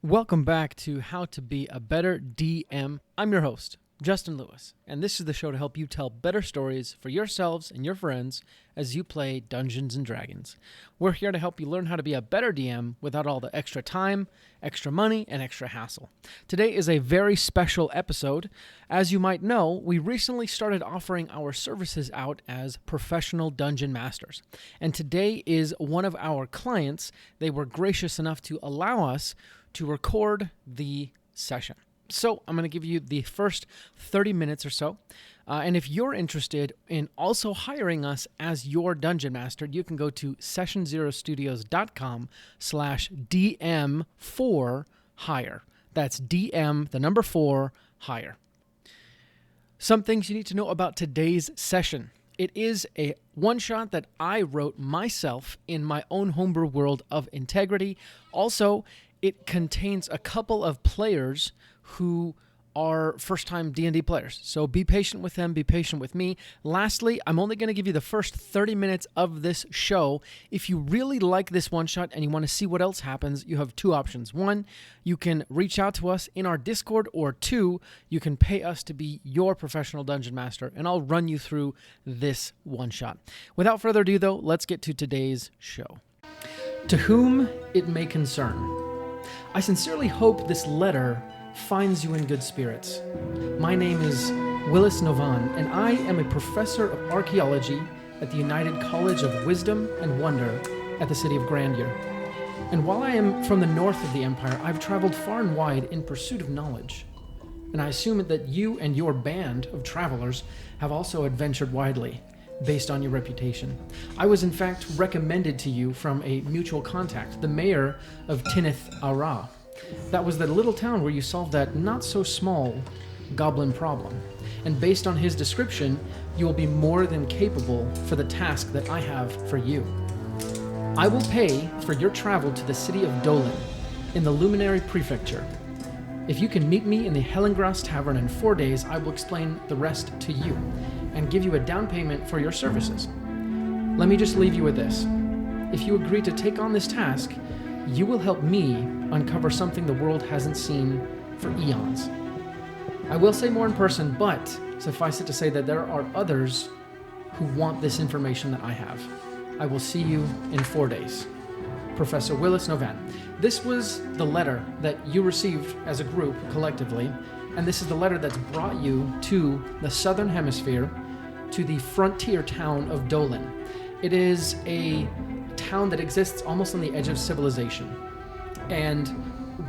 Welcome back to How to Be a Better DM. I'm your host, Justin Lewis, and this is the show to help you tell better stories for yourselves and your friends as you play Dungeons & Dragons. We're here to help you learn how to be a better DM without all the extra time, extra money, and extra hassle. Today is a very special episode. As you might know, we recently started offering our services out as professional dungeon masters. And today is one of our clients. They were gracious enough to allow us to record the session. So I'm going to give you the first 30 minutes or so. And if you're interested in also hiring us as your dungeon master, you can go to sessionzerostudios.com/DM4hire. That's DM, the number 4, hire. Some things you need to know about today's session. It is a one-shot that I wrote myself in my own homebrew world of integrity. Also, it contains a couple of players who are first-time D&D players. So be patient with them, be patient with me. Lastly, I'm only going to give you the first 30 minutes of this show. If you really like this one-shot and you want to see what else happens, you have two options. One, you can reach out to us in our Discord, or two, you can pay us to be your professional dungeon master, and I'll run you through this one-shot. Without further ado, though, let's get to today's show. To whom it may concern. I sincerely hope this letter finds you in good spirits. My name is Willis Novan, and I am a professor of archaeology at the United College of Wisdom and Wonder at the city of Grandeur. And while I am from the north of the Empire, I've traveled far and wide in pursuit of knowledge. And I assume that you and your band of travelers have also adventured widely, based on your reputation. I was in fact recommended to you from a mutual contact, the mayor of Tinith Ara. That was the little town where you solved that not-so-small goblin problem. And based on his description, you will be more than capable for the task that I have for you. I will pay for your travel to the city of Dolan in the Luminary Prefecture. If you can meet me in the Hellengrass Tavern in 4 days, I will explain the rest to you and give you a down payment for your services. Let me just leave you with this. If you agree to take on this task, you will help me uncover something the world hasn't seen for eons. I will say more in person, but suffice it to say that there are others who want this information that I have. I will see you in 4 days. Professor Willis Novan. This was the letter that you received as a group collectively, and this is the letter that's brought you to the southern hemisphere, to the frontier town of Dolan. It is a town that exists almost on the edge of civilization. And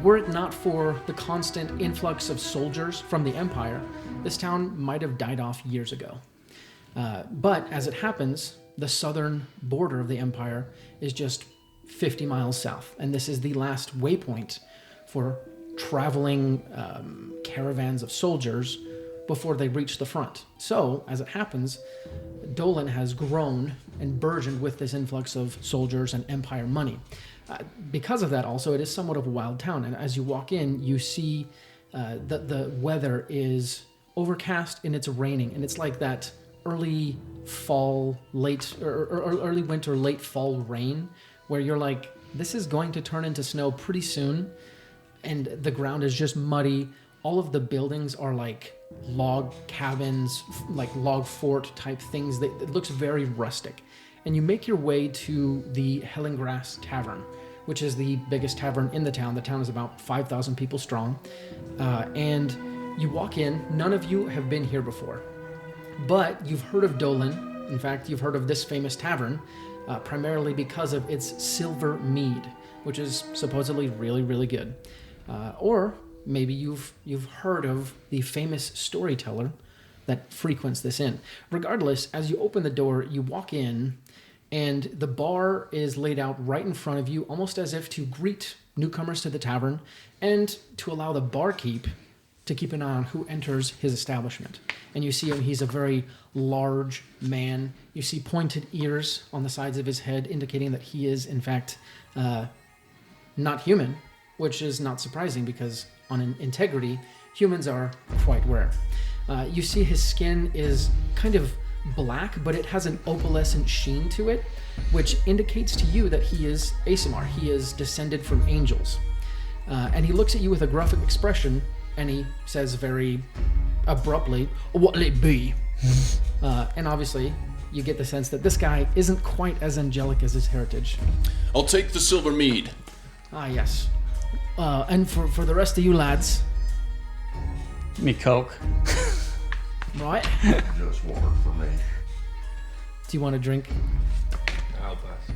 were it not for the constant influx of soldiers from the Empire, this town might have died off years ago. But as it happens, the southern border of the Empire is just 50 miles south. And this is the last waypoint for traveling caravans of soldiers before they reach the front. So, as it happens, Dolan has grown and burgeoned with this influx of soldiers and Empire money. Because of that, also, it is somewhat of a wild town. And as you walk in, you see that the weather is overcast and it's raining. And it's like that early fall, early winter, late fall rain, where you're like, this is going to turn into snow pretty soon. And the ground is just muddy. All of the buildings are like log cabins, like log fort type things. It looks very rustic. And you make your way to the Hellengrass Tavern, which is the biggest tavern in the town. The town is about 5,000 people strong. And you walk in. None of you have been here before, but you've heard of Dolan. In fact, you've heard of this famous tavern, primarily because of its silver mead, which is supposedly really, really good. Or maybe you've heard of the famous storyteller that frequents this inn. Regardless, as you open the door, you walk in, and the bar is laid out right in front of you, almost as if to greet newcomers to the tavern and to allow the barkeep to keep an eye on who enters his establishment. And you see him, he's a very large man. You see pointed ears on the sides of his head, indicating that he is, in fact, not human, which is not surprising because on integrity, humans are quite rare. You see his skin is kind of black, but it has an opalescent sheen to it, which indicates to you that he is Asimar. He is descended from angels. and he looks at you with a gruff expression, and he says very abruptly, "What'll it be?" And obviously, you get the sense that this guy isn't quite as angelic as his heritage. I'll take the silver mead. Ah, yes. And for the rest of you lads, Give me Coke. right? Just water for me. Do you want a drink? I'll pass.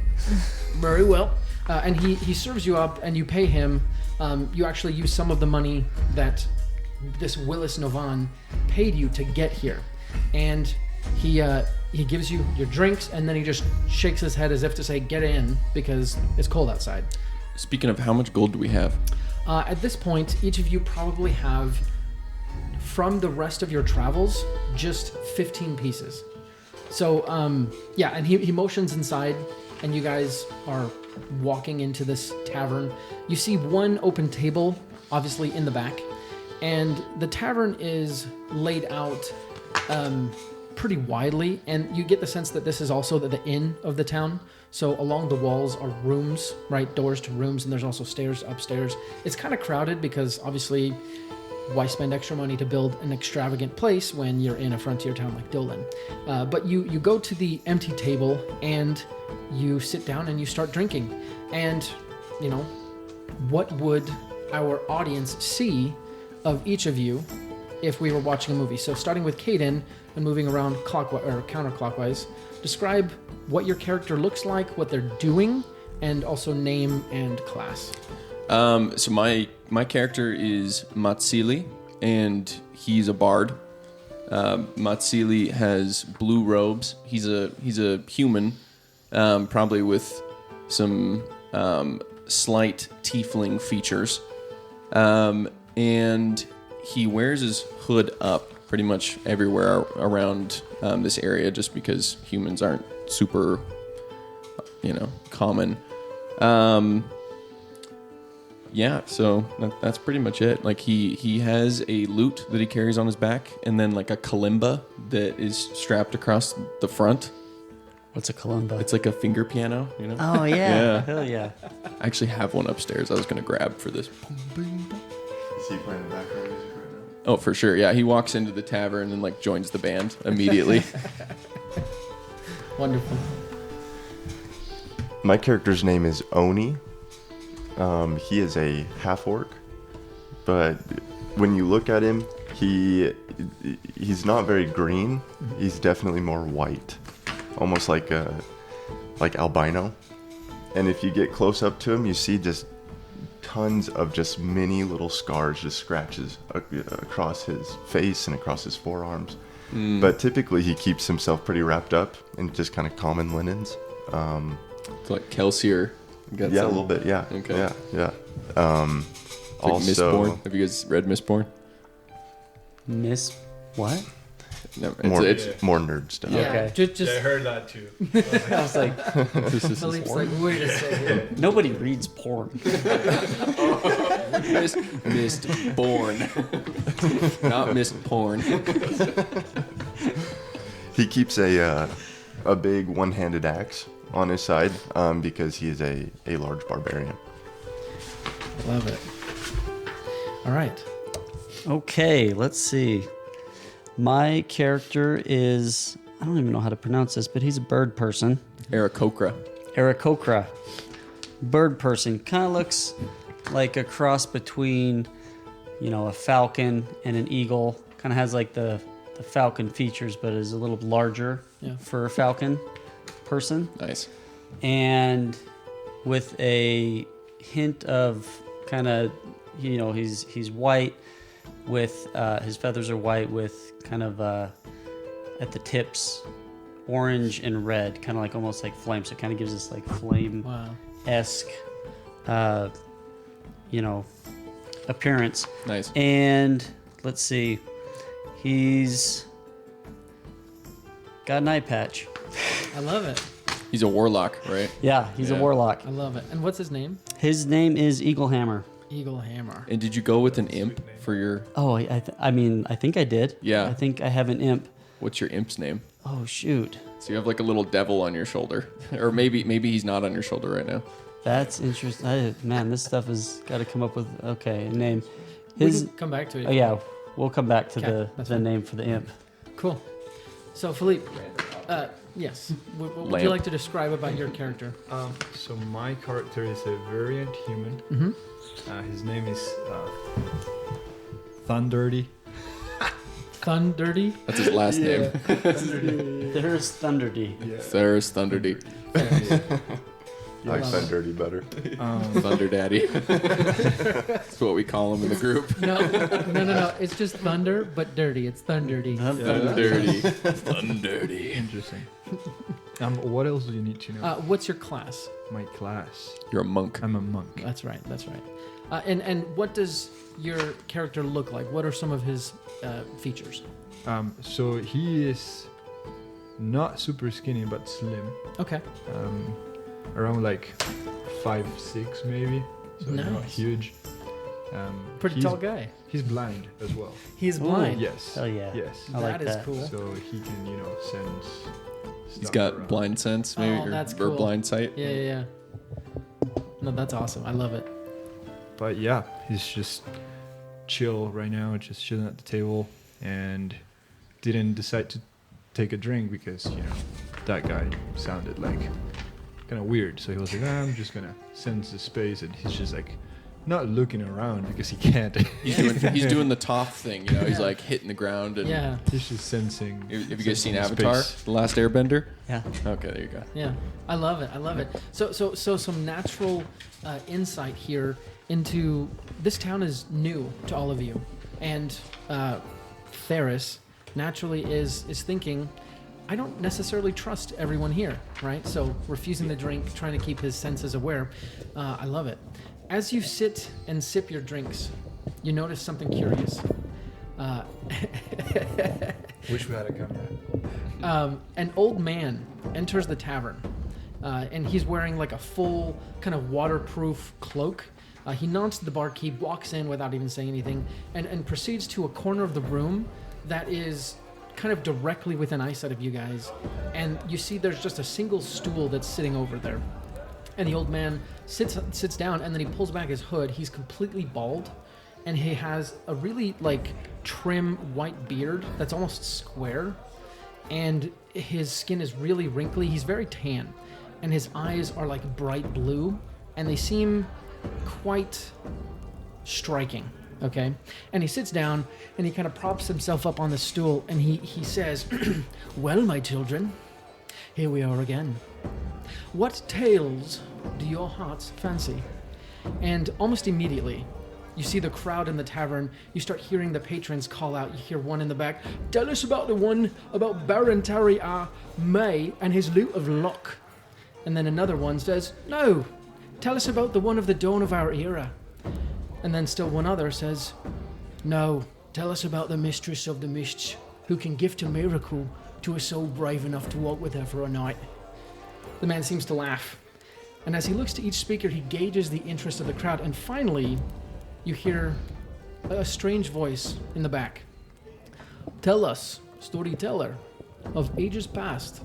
Very well. And he serves you up, and you pay him. You actually use some of the money that this Willis Novan paid you to get here. And he gives you your drinks, and then he just shakes his head as if to say, get in, because it's cold outside. Speaking of, how much gold do we have? At this point, each of you probably have, from the rest of your travels, just 15 pieces. So, yeah, and he motions inside, and you guys are walking into this tavern. You see one open table, obviously in the back, and the tavern is laid out pretty widely, and you get the sense that this is also the inn of the town. So along the walls are rooms, right? Doors to rooms, and there's also stairs upstairs. It's kind of crowded because obviously, why spend extra money to build an extravagant place when you're in a frontier town like Dolan? But you go to the empty table and you sit down and you start drinking. And, you know, what would our audience see of each of you if we were watching a movie? So starting with Caden and moving around clockwise or counterclockwise, describe what your character looks like, what they're doing, and also name and class. So my character is Matsili, and he's a bard. Matsili has blue robes. He's a human, probably with some slight tiefling features, and he wears his hood up pretty much everywhere around this area, just because humans aren't super, common. Yeah, so that's pretty much it. Like he has a lute that he carries on his back, and then like a kalimba that is strapped across the front. What's a kalimba? It's like a finger piano, you know? Oh, yeah. Yeah. Hell yeah. I actually have one upstairs I was going to grab for this. Is he playing the background music right now? Oh, for sure. Yeah, he walks into the tavern and like joins the band immediately. Wonderful. My character's name is Oni. He is a half-orc, but when you look at him, he's not very green. He's definitely more white, almost like albino. And if you get close up to him, you see just tons of just mini little scars, just scratches across his face and across his forearms. But typically, he keeps himself pretty wrapped up in just kind of common linens. It's like Kelsier. Yeah, a little bit. Yeah. Okay. Yeah. It's like Also, Mistborn. Have you guys read Mistborn? Miss what? No, it's more nerd stuff. Yeah, Okay. just Yeah, I heard that too. I was like, this is Philippe's like, wait a second. nobody reads porn. Mistborn. Not Mistporn. He keeps a big one-handed axe on his side because he is a large barbarian. Love it. All right. Okay, let's see. My character is, I don't even know how to pronounce this, but he's a bird person. Aarakocra. Aarakocra. Bird person. Kind of looks like a cross between, a falcon and an eagle. Kind of has like the falcon features, but is a little larger for a falcon person. Nice. And with a hint of kind of, he's white with, his feathers are white with kind of at the tips orange and red, kind of like almost like flame. So it kind of gives this like flame-esque, appearance. Nice. And let's see, he's got an eye patch. I love it. He's a warlock, right? Yeah, he's a warlock. I love it. And what's his name? His name is Eaglehammer. Eaglehammer. And did you go with an imp for your... Oh, I think I did. Yeah. I think I have an imp. What's your imp's name? Oh, shoot. So you have like a little devil on your shoulder. Or maybe he's not on your shoulder right now. That's interesting. Man, this stuff has got to come up with a name. We can come back to it. Oh yeah, we'll come back to Okay, the that's fine. name for the imp. Cool. So Philippe, yes, what would you Lamp. like to describe about your character? So my character is a variant human. Mm-hmm. His name is Thunderdy. Thunderdy. That's his last name. There's Thunderdy. There's Thunderdy. I like Thunderdy better. Thunder Daddy. That's what we call him in the group. No. It's just thunder, but dirty. It's Thunderdy. Thunderdy. Thunderdy. Interesting. What else do you need to know? What's your class? My class. You're a monk. I'm a monk. That's right. And what does your character look like? What are some of his features? So he is not super skinny, but slim. Okay. Around like 5'6" maybe. So not Nice. huge. Pretty tall guy. He's blind as well. He's blind. Yes. Hell yeah. Yes. I like That is that. cool. So he can, sense. He's stuff got around. blind sense, maybe, Oh, that's or cool. blind sight. Yeah. No, that's awesome. I love it. But yeah, he's just chill right now, just chilling at the table, and didn't decide to take a drink because that guy sounded like kind of weird. So he was like, I'm just gonna sense the space, and he's just like not looking around because he can't. He's doing the Toph thing, He's like hitting the ground and. Yeah. He's just sensing. Have you guys seen sensing Avatar: space. The Last Airbender? Yeah. Okay, there you go. Yeah. I love it. So some natural insight here into this town is new to all of you, and Ferris naturally is thinking, I don't necessarily trust everyone here, right? So refusing the drink, trying to keep his senses aware. I love it. As you sit and sip your drinks, you notice something curious. Wish we had a camera. An old man enters the tavern, and he's wearing like a full kind of waterproof cloak. He nods to the barkeep, walks in without even saying anything, and proceeds to a corner of the room that is kind of directly within eyesight of you guys. And you see there's just a single stool that's sitting over there. And the old man sits down, and then he pulls back his hood. He's completely bald, and he has a really trim white beard that's almost square, and his skin is really wrinkly. He's very tan, and his eyes are like bright blue, and they seem quite striking. Okay, and he sits down and he kind of props himself up on the stool, and he says, "Well, my children, here we are again. What tales do your hearts fancy?" And almost immediately, you see the crowd in the tavern. You start hearing the patrons call out. You hear one in the back, "Tell us about the one about Baron Tari May and his loot of luck." And then another one says, "No, tell us about the one of the dawn of our era." And then still one other says, "No, tell us about the mistress of the mists, who can gift a miracle to a soul brave enough to walk with her for a night." The man seems to laugh. And as he looks to each speaker, he gauges the interest of the crowd. And finally, you hear a strange voice in the back. "Tell us, storyteller, of ages past,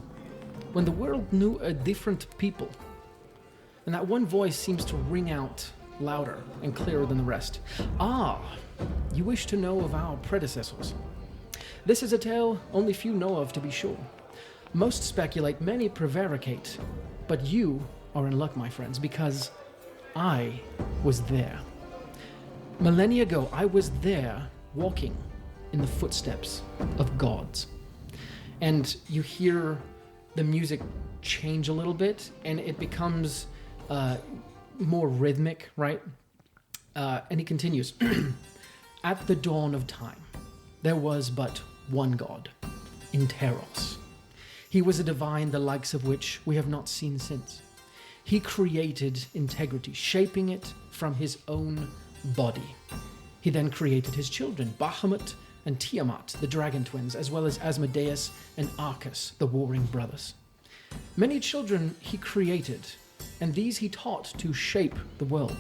when the world knew a different people." And that one voice seems to ring out louder and clearer than the rest. "Ah, you wish to know of our predecessors. This is a tale only few know of, to be sure. Most speculate, many prevaricate, but you are in luck, my friends, because I was there. Millennia ago, I was there, walking in the footsteps of gods." And you hear the music change a little bit, and it becomes more rhythmic, right? And he continues, "At the dawn of time, there was but one God, in Teros. He was a divine, the likes of which we have not seen since. He created integrity, shaping it from his own body. He then created his children, Bahamut and Tiamat, the dragon twins, as well as Asmodeus and Arcus, the warring brothers. Many children he created, and these he taught to shape the world.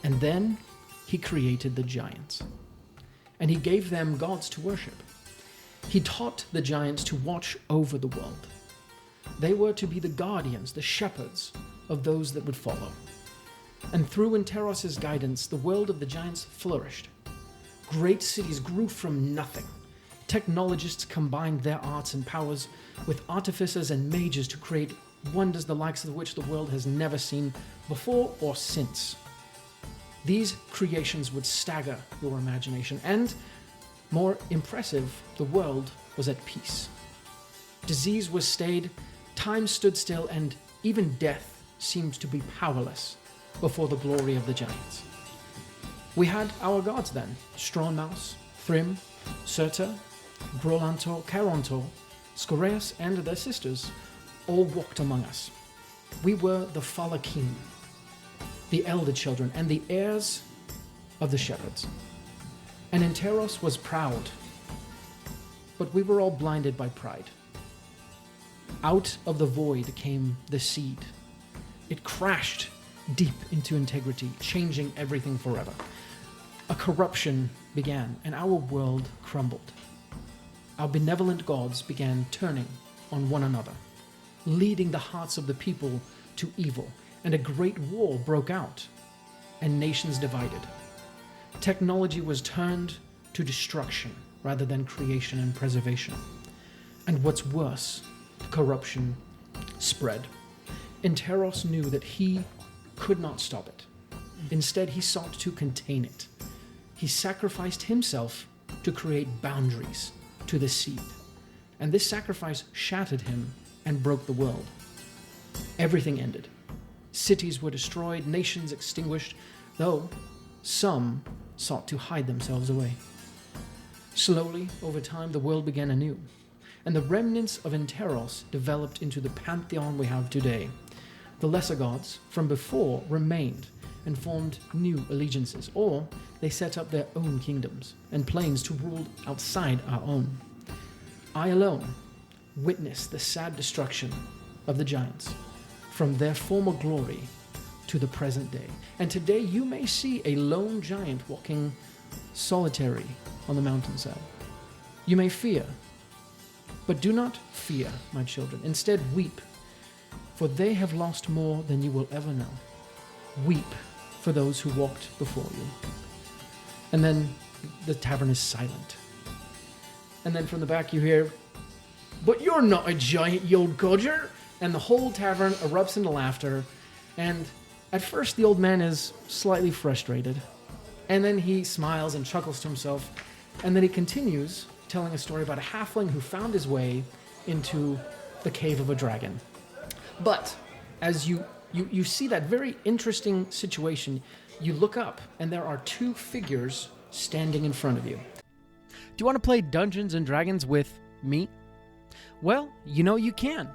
And then he created the giants, and he gave them gods to worship. He taught the giants to watch over the world. They were to be the guardians, the shepherds of those that would follow. And through Interos' guidance, the world of the giants flourished. Great cities grew from nothing. Technologists combined their arts and powers with artificers and mages to create wonders the likes of which the world has never seen before or since. These creations would stagger your imagination, and, more impressive, the world was at peace. Disease was stayed, time stood still, and even death seemed to be powerless before the glory of the giants. We had our gods then: Strongmouse, Thrym, Surtur, Grolantor, Carontor, Scoreus, and their sisters all walked among us. We were the Falakim, the elder children, and the heirs of the shepherds. And Interos was proud, but we were all blinded by pride. Out of the void came the seed. It crashed deep into integrity, changing everything forever. A corruption began, and our world crumbled. Our benevolent gods began turning on one another, leading the hearts of the people to evil, and a great war broke out, and nations divided. Technology was turned to destruction rather than creation and preservation. And what's worse, corruption spread. Interos knew that he could not stop it. Instead, he sought to contain it. He sacrificed himself to create boundaries to the seed. And this sacrifice shattered him and broke the world. Everything ended. Cities were destroyed, nations extinguished, though some sought to hide themselves away. Slowly, over time, the world began anew, and the remnants of Interos developed into the pantheon we have today. The lesser gods from before remained and formed new allegiances, or they set up their own kingdoms and planes to rule outside our own. I alone witnessed the sad destruction of the giants, from their former glory to the present day. And today you may see a lone giant walking solitary on the mountainside. You may fear, but do not fear, my children. Instead, weep, for they have lost more than you will ever know. Weep for those who walked before you. And then the tavern is silent. And then from the back you hear, "But you're not a giant, you old codger!" And the whole tavern erupts into laughter. And at first the old man is slightly frustrated. And then he smiles and chuckles to himself. And then he continues telling a story about a halfling who found his way into the cave of a dragon. But as you see that very interesting situation, you look up and there are two figures standing in front of you. Do you want to play Dungeons and Dragons with me? Well, you know you can.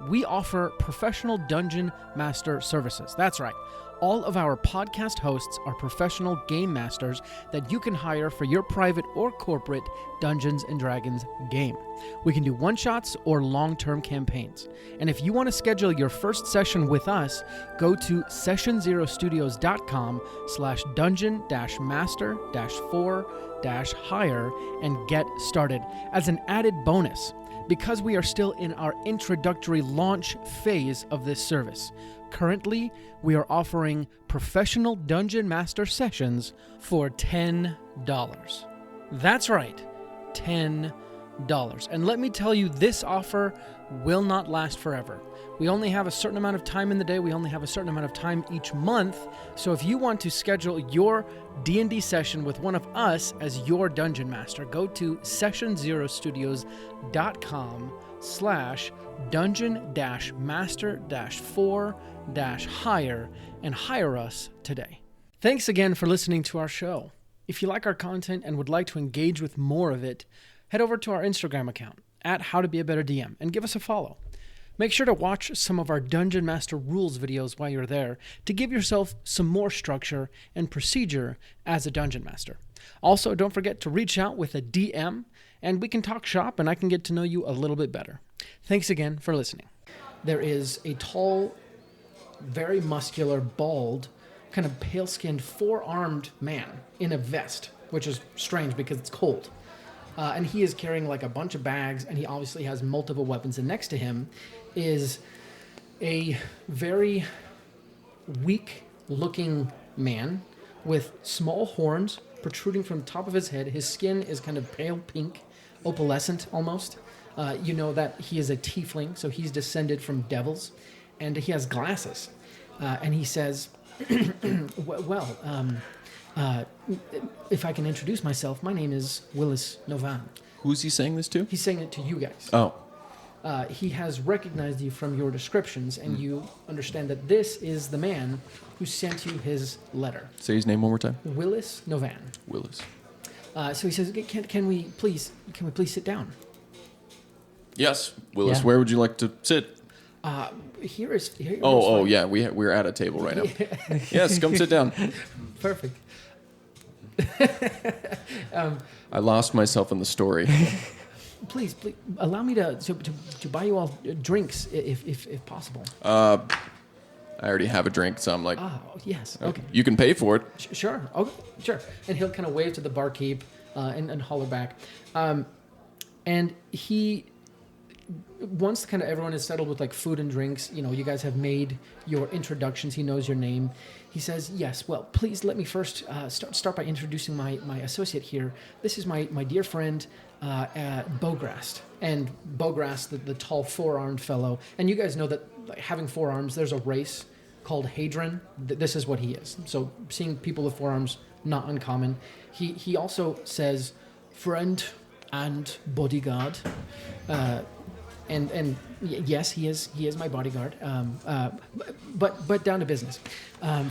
We offer professional dungeon master services. That's right. All of our podcast hosts are professional game masters that you can hire for your private or corporate Dungeons and Dragons game. We can do one-shots or long-term campaigns. And if you want to schedule your first session with us, go to sessionzerostudios.com/dungeon-master-4-hire and get started. As an added bonus, because we are still in our introductory launch phase of this service, currently we are offering professional dungeon master sessions for $10. That's right, $10. And let me tell you, this offer will not last forever. We only have a certain amount of time in the day. We only have a certain amount of time each month. So if you want to schedule your D&D session with one of us as your dungeon master, go to sessionzerostudios.com/dungeon-master-4-hire and hire us today. Thanks again for listening to our show. If you like our content and would like to engage with more of it, head over to our Instagram account @HowToBeABetterDM and give us a follow. Make sure to watch some of our Dungeon Master Rules videos while you're there to give yourself some more structure and procedure as a Dungeon Master. Also, don't forget to reach out with a DM and we can talk shop and I can get to know you a little bit better. Thanks again for listening. There is a tall, very muscular, bald, kind of pale-skinned, four-armed man in a vest, which is strange because it's cold. And he is carrying like a bunch of bags, and he obviously has multiple weapons. And next to him is a very weak-looking man with small horns protruding from the top of his head. His skin is kind of pale pink, opalescent almost. You know that he is a tiefling, so he's descended from devils, and he has glasses. And he says, well, if I can introduce myself, my name is Willis Novan. Who's he saying this to? He's saying it to you guys. Oh. He has recognized you from your descriptions, and you understand that this is the man who sent you his letter. Say his name one more time. Willis Novan. Willis. So he says, can we please sit down? Yes, Willis. Yeah. Where would you like to sit? Here is Oh, yeah. We're at a table right now. Yes, come sit down. Perfect. I lost myself in the story. Please allow me to buy you all drinks if possible. I already have a drink, so I'm like, Oh yes, okay, you can pay for it. Sure, okay, sure. And he'll kind of wave to the barkeep and holler back, and he. Once kind of everyone is settled with like food and drinks, you guys have made your introductions. He knows your name. He says, yes, well, please let me first start by introducing my associate here. This is my dear friend, Bograst. And Bograst, the tall four-armed fellow. And you guys know that like, having four arms, there's a race called Hadron. This is what he is. So seeing people with four arms, not uncommon. He also says, friend and bodyguard. And yes, he is my bodyguard. But down to business.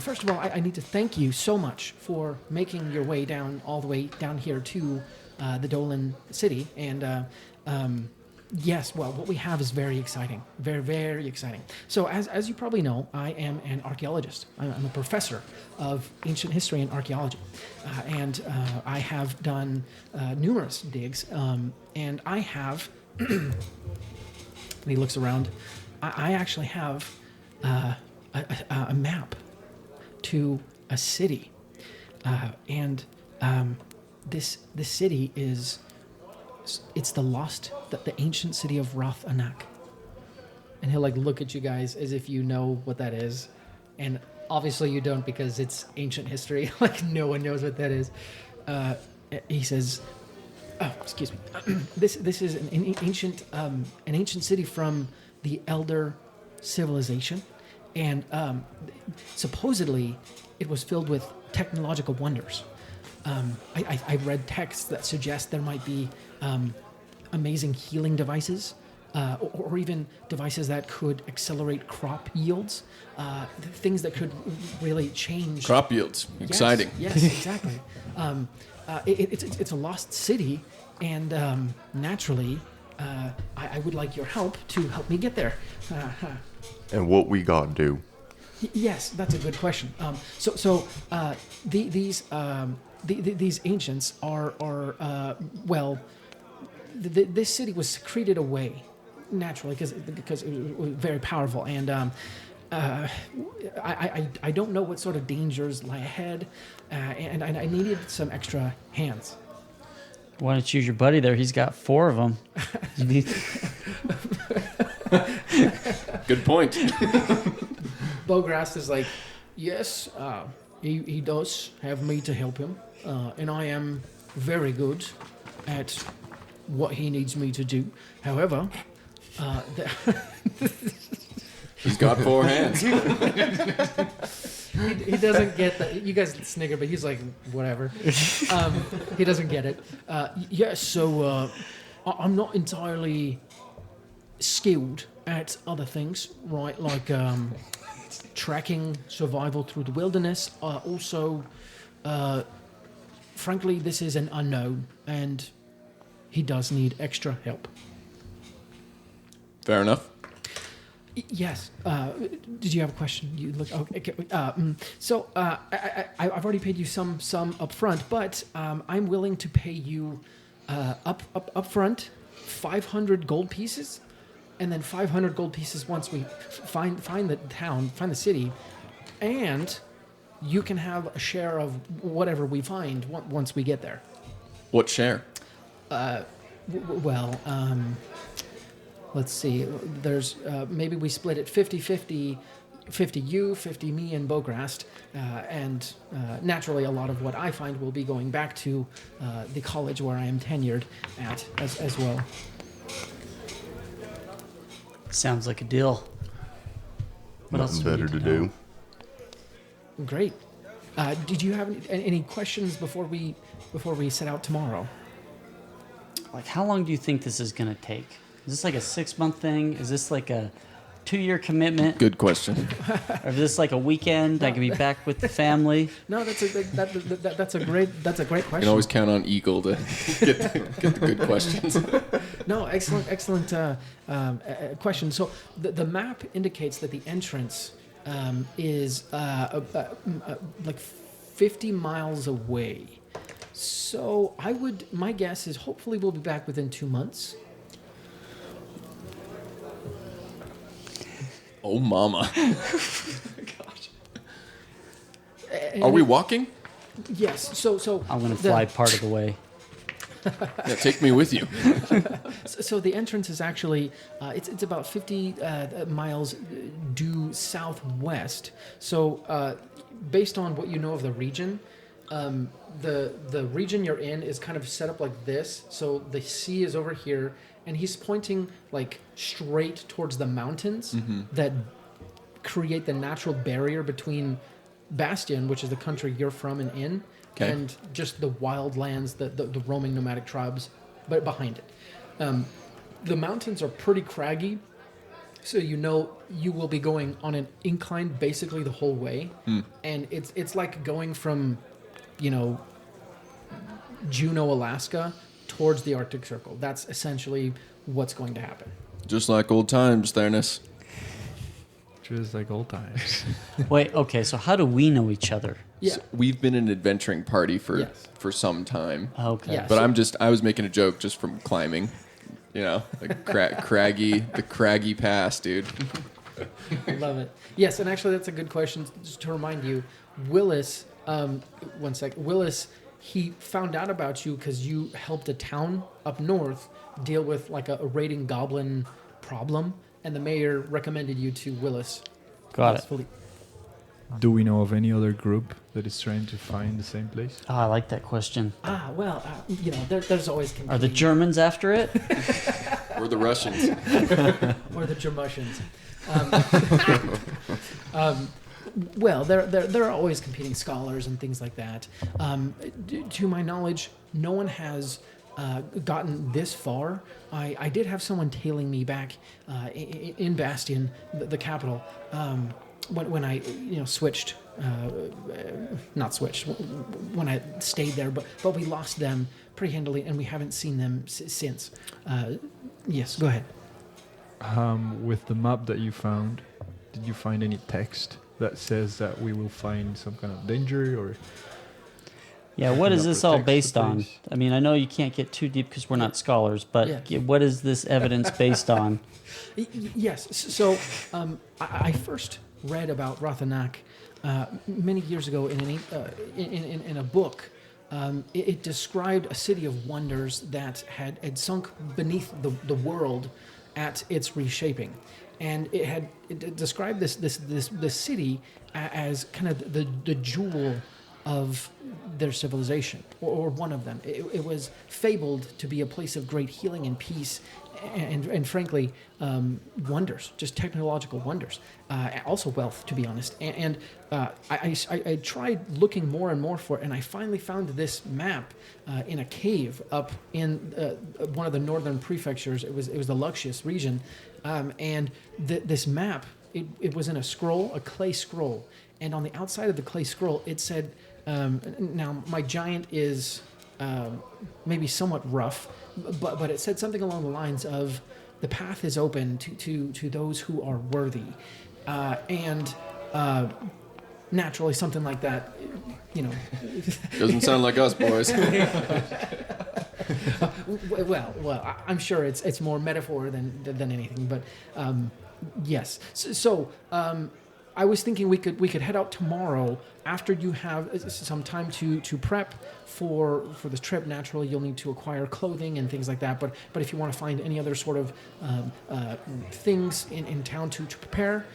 First of all, I need to thank you so much for making your way all the way down here to the Dolan city. And yes, well, what we have is very exciting, very, very exciting. So as you probably know, I am an archaeologist. I'm a professor of ancient history and archaeology, and I have done numerous digs, and I have. And he looks around. I actually have a map to a city, and this city it's the ancient city of Roth Anak. And he'll like look at you guys as if you know what that is, and obviously you don't because it's ancient history. Like no one knows what that is. He says. Oh, excuse me. This is an ancient city from the Elder civilization, and supposedly it was filled with technological wonders. I read texts that suggest there might be amazing healing devices, or even devices that could accelerate crop yields, things that could really change Crop yields. Exciting. Yes, exactly. It's a lost city, and naturally, I would like your help to help me get there. And what we got to do? Yes, that's a good question. These ancients are well, this city was secreted away naturally because it was very powerful, and I don't know what sort of dangers lie ahead, and I needed some extra hands. Why don't you use your buddy there? He's got 4 of them. Good point. Bograst is like, yes, he does have me to help him, and I am very good at what he needs me to do. However, He's got 4 hands. he doesn't get that. You guys snigger, but he's like, whatever. He doesn't get it. Yes, so I'm not entirely skilled at other things, right? Like tracking survival through the wilderness. Also, frankly, this is an unknown, and he does need extra help. Fair enough. Yes. Did you have a question? You look okay. So I've already paid you some up front, but I'm willing to pay you up front 500 gold pieces, and then 500 gold pieces once we find the town, find the city, and you can have a share of whatever we find once we get there. What share? Let's see. There's maybe we split it 50-50. 50 you, 50 me, and Bograst. And naturally, a lot of what I find will be going back to the college where I am tenured at as well. Sounds like a deal. What else Nothing do we better need to know? do. Great. Did you have any questions before we set out tomorrow? Like, how long do you think this is going to take? Is this like a 6-month thing? Is this like a 2-year commitment? Good question. Or is this like a weekend? I can be back with the family. No, that's a great question. You can always count on Eagle to get the good questions. No, excellent question. So the map indicates that the entrance is like 50 miles away. So my guess is hopefully we'll be back within 2 months. Oh, mama. Gosh. Are we walking? Yes. So I'm going to fly part of the way. Yeah, take me with you. So the entrance is actually it's about 50 miles due southwest. So based on what you know of the region, the region you're in is kind of set up like this. So the sea is over here, and he's pointing like straight towards the mountains that create the natural barrier between Bastion, which is the country you're from and in, and just the wild lands, the roaming nomadic tribes, but behind it. The mountains are pretty craggy, so you know you will be going on an incline basically the whole way, and it's like going from, Juneau, Alaska, towards the Arctic Circle. That's essentially what's going to happen. Just like old times, Thernus. Just like old times. Wait, okay, so how do we know each other? Yeah. So we've been an adventuring party for Yes. some time. Okay. Yeah. But So- I was making a joke just from climbing. Like the craggy pass, dude. I love it. Yes, and actually that's a good question. Just to remind you, Willis, one sec. Willis, he found out about you because you helped a town up north deal with like a raiding goblin problem, and the mayor recommended you to Willis. Got it. Philippe. Do we know of any other group that is trying to find the same place? Oh, I like that question. Well, there's always Are the competing- Germans after it? Or the Russians. or the Germussians. Well, there are always competing scholars and things like that. To my knowledge, no one has gotten this far. I did have someone tailing me back in Bastion, the capital, when I switched. Not switched. When I stayed there, but we lost them pretty handily, and we haven't seen them since. Yes, go ahead. With the map that you found, did you find any text that says that we will find some kind of danger or? Yeah, what is that this all protects the based on? place? I mean, I know you can't get too deep because we're not scholars, but what is this evidence based on? Yes. So I first read about Rothanak many years ago in a book. It described a city of wonders that had sunk beneath the world at its reshaping, and it described this city as kind of the jewel of their civilization, or one of them. It was fabled to be a place of great healing and peace, and frankly, wonders, just technological wonders. Also wealth, to be honest. And I tried looking more and more for it, and I finally found this map in a cave up in one of the northern prefectures. It was the Luxius region, and this map, it was in a scroll, a clay scroll, and on the outside of the clay scroll, it said. Now, my giant is maybe somewhat rough, but it said something along the lines of, the path is open to those who are worthy. And naturally, something like that, Doesn't sound like us, boys. Well, I'm sure it's more metaphor than anything, but yes. So I was thinking we could head out tomorrow after you have some time to prep for this trip. Naturally, you'll need to acquire clothing and things like that. But if you want to find any other sort of things in town to prepare,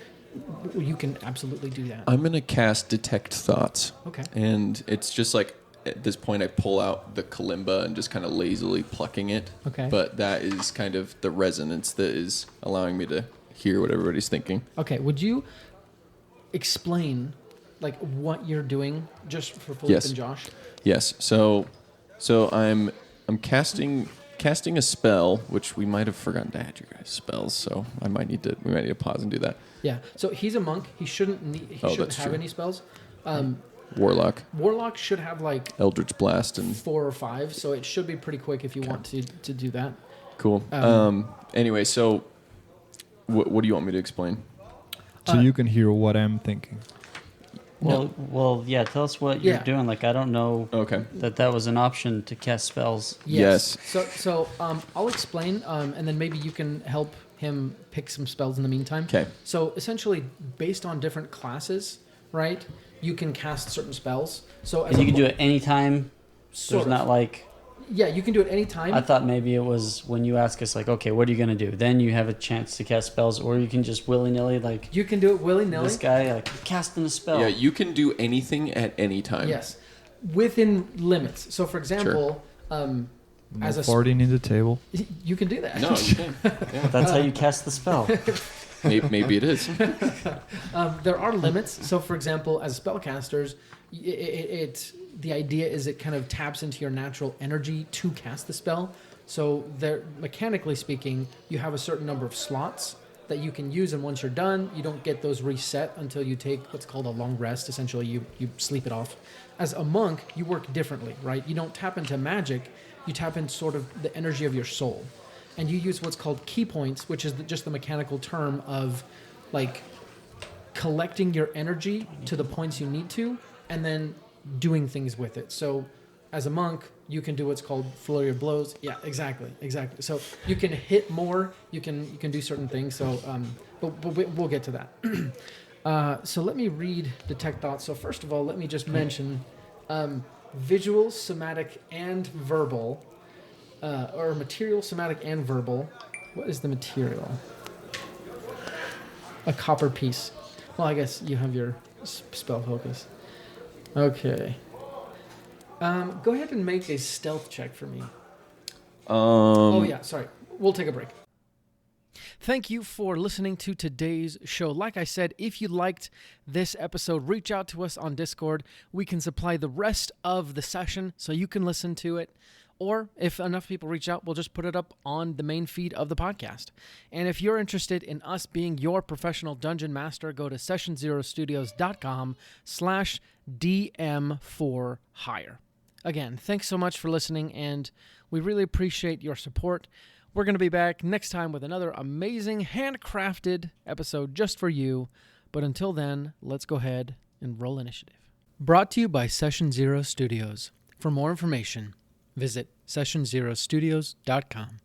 you can absolutely do that. I'm going to cast Detect Thoughts. Okay. And it's just like, at this point, I pull out the kalimba and just kind of lazily plucking it. Okay. But that is kind of the resonance that is allowing me to hear what everybody's thinking. Okay. Would you explain like what you're doing just for Philippe Yes. and Josh? Yes. So I'm casting a spell, which we might have forgotten to add your guys' spells. So we might need to pause and do that. Yeah. So he's a monk. He shouldn't shouldn't that's have true. any spells. Warlock, Warlock should have like Eldritch Blast, and 4 or 5, so it should be pretty quick if you want to do that. cool. Anyway, so what do you want me to explain? So you can hear what I'm thinking. Well, yeah. Tell us what you're Yeah. doing. Like, I don't know Okay. that was an option to cast spells. Yes. So I'll explain, and then maybe you can help him pick some spells in the meantime. Okay. So essentially, based on different classes, right? You can cast certain spells. So as And you can a- do it anytime. sort There's of. not like, Yeah, you can do it anytime. I thought maybe it was when you ask us, like, okay, what are you going to do? Then you have a chance to cast spells, or you can just willy nilly, like, You can do it willy nilly. this guy, like, casting a spell. Yeah, you can do anything at any time. Yes, within limits. So, for example, No as a farting in the table. you can do that. No, you can. Yeah. That's how you cast the spell. Maybe it is. There are limits. So, for example, as spellcasters, the idea is it kind of taps into your natural energy to cast the spell. So, there, mechanically speaking, you have a certain number of slots that you can use, and once you're done, you don't get those reset until you take what's called a long rest. Essentially, you sleep it off. As a monk, you work differently, right? You don't tap into magic. You tap into sort of the energy of your soul. And you use what's called key points, which is just the mechanical term of like collecting your energy to the points you need to and then doing things with it. So as a monk, you can do what's called flurry of blows. Yeah, exactly. So you can hit more, you can do certain things. So but we'll get to that. So let me read Detect Thoughts. So first of all, let me just mention visual, somatic, and verbal. Or material, somatic, and verbal. What is the material? A copper piece. Well, I guess you have your spell focus. Okay. Go ahead and make a stealth check for me. Oh, yeah, sorry. We'll take a break. Thank you for listening to today's show. Like I said, if you liked this episode, reach out to us on Discord. We can supply the rest of the session so you can listen to it. Or if enough people reach out, we'll just put it up on the main feed of the podcast. And if you're interested in us being your professional dungeon master, go to sessionzerostudios.com/DM4hire. Again, thanks so much for listening, and we really appreciate your support. We're going to be back next time with another amazing handcrafted episode just for you. But until then, let's go ahead and roll initiative. Brought to you by Session Zero Studios. For more information, visit sessionzerostudios.com.